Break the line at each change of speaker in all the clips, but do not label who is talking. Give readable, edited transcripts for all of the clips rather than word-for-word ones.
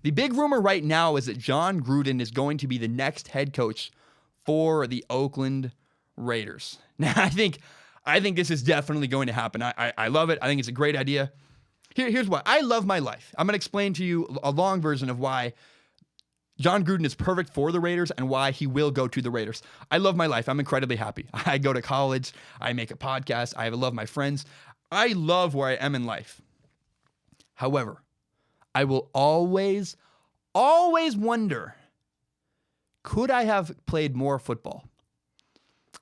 The big rumor right now is that Jon Gruden is going to be the next head coach for the Oakland Raiders. Now, I think this is definitely going to happen. I love it. I think it's a great idea. Here's why. I love my life. I'm going to explain to you a long version of why Jon Gruden is perfect for the Raiders and why he will go to the Raiders. I love my life. I'm incredibly happy. I go to college. I make a podcast. I love my friends. I love where I am in life. However, I will always wonder, could I have played more football?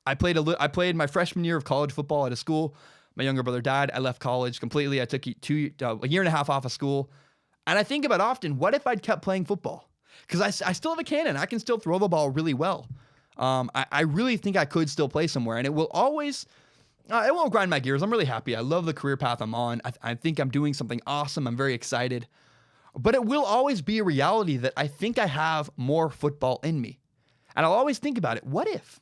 I played my freshman year of college football at a school. My younger brother died. I left college completely. I took a year and a half off of school. And I think about often, what if I'd kept playing football? Because I still have a cannon. I can still throw the ball really well. I really think I could still play somewhere. And it will always, it won't grind my gears. I'm really happy. I love the career path I'm on. I think I'm doing something awesome. I'm very excited. But it will always be a reality that I think I have more football in me. And I'll always think about it. What if?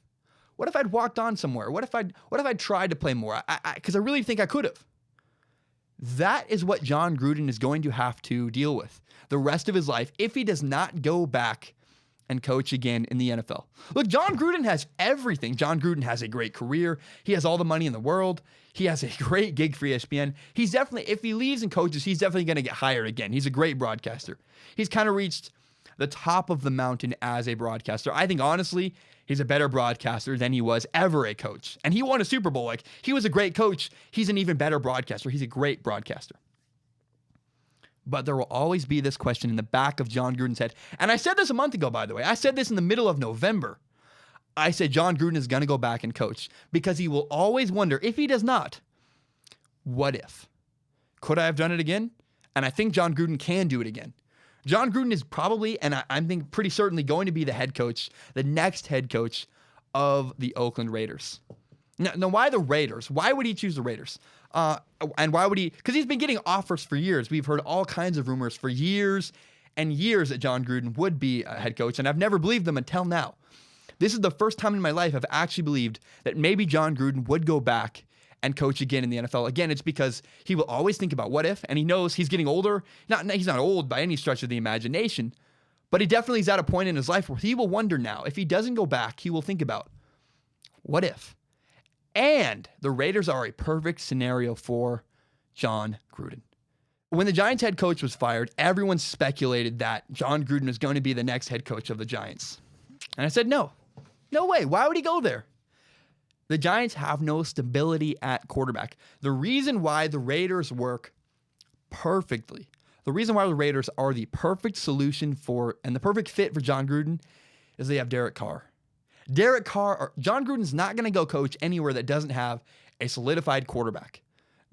What if I'd walked on somewhere? What if I'd tried to play more? Because I really think I could have. That is what Jon Gruden is going to have to deal with the rest of his life if he does not go back and coach again in the NFL. Look, Jon Gruden has everything. Jon Gruden has a great career. He has all the money in the world. He has a great gig for ESPN. He's definitely, if he leaves and coaches, he's definitely going to get hired again. He's a great broadcaster. He's kind of reached the top of the mountain as a broadcaster. I think, honestly, he's a better broadcaster than he was ever a coach. And he won a Super Bowl. Like, he was a great coach. He's an even better broadcaster. He's a great broadcaster. But there will always be this question in the back of Jon Gruden's head. And I said this a month ago, by the way. I said this in the middle of November. I said Jon Gruden is going to go back and coach because he will always wonder, if he does not, what if? Could I have done it again? And I think Jon Gruden can do it again. Jon Gruden is probably, and I'm thinking pretty certainly, going to be the head coach, the next head coach of the Oakland Raiders. Now, why the Raiders? Why would he choose the Raiders? And why would he? Because he's been getting offers for years. We've heard all kinds of rumors for years and years that Jon Gruden would be a head coach, and I've never believed them until now. This is the first time in my life I've actually believed that maybe Jon Gruden would go back and coach again in the NFL. Again, it's because he will always think about what if, and he knows he's getting older. He's not old by any stretch of the imagination, but he definitely is at a point in his life where he will wonder now, if he doesn't go back, he will think about, what if? And the Raiders are a perfect scenario for Jon Gruden. When the Giants head coach was fired, everyone speculated that Jon Gruden was going to be the next head coach of the Giants. And I said, no way. Why would he go there? The Giants have no stability at quarterback. The reason why the Raiders work perfectly, the reason why the Raiders are the perfect solution for and the perfect fit for Jon Gruden is they have Derek Carr. Jon Gruden's not going to go coach anywhere that doesn't have a solidified quarterback.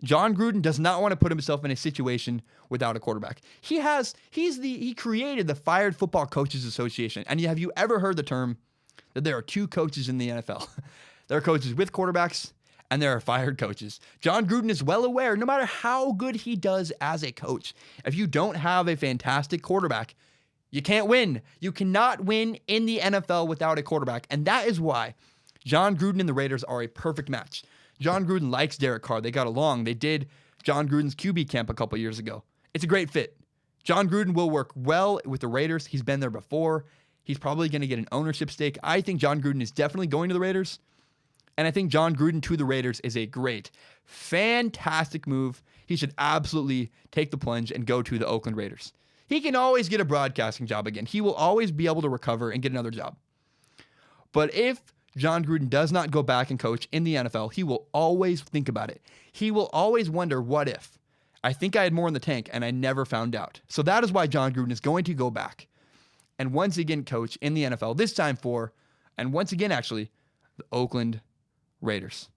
Jon Gruden does not want to put himself in a situation without a quarterback. He created the Fired Football Coaches Association. And have you ever heard the term that there are two coaches in the NFL? There are coaches with quarterbacks, and there are fired coaches. Jon Gruden is well aware, no matter how good he does as a coach, if you don't have a fantastic quarterback, you can't win. You cannot win in the NFL without a quarterback. And that is why Jon Gruden and the Raiders are a perfect match. Jon Gruden likes Derek Carr. They got along. They did Jon Gruden's QB camp a couple years ago. It's a great fit. Jon Gruden will work well with the Raiders. He's been there before. He's probably going to get an ownership stake. I think Jon Gruden is definitely going to the Raiders. And I think Jon Gruden to the Raiders is a great, fantastic move. He should absolutely take the plunge and go to the Oakland Raiders. He can always get a broadcasting job again. He will always be able to recover and get another job. But if Jon Gruden does not go back and coach in the NFL, he will always think about it. He will always wonder, what if? I think I had more in the tank and I never found out. So that is why Jon Gruden is going to go back and once again coach in the NFL, this time for, and once again actually, the Oakland Raiders.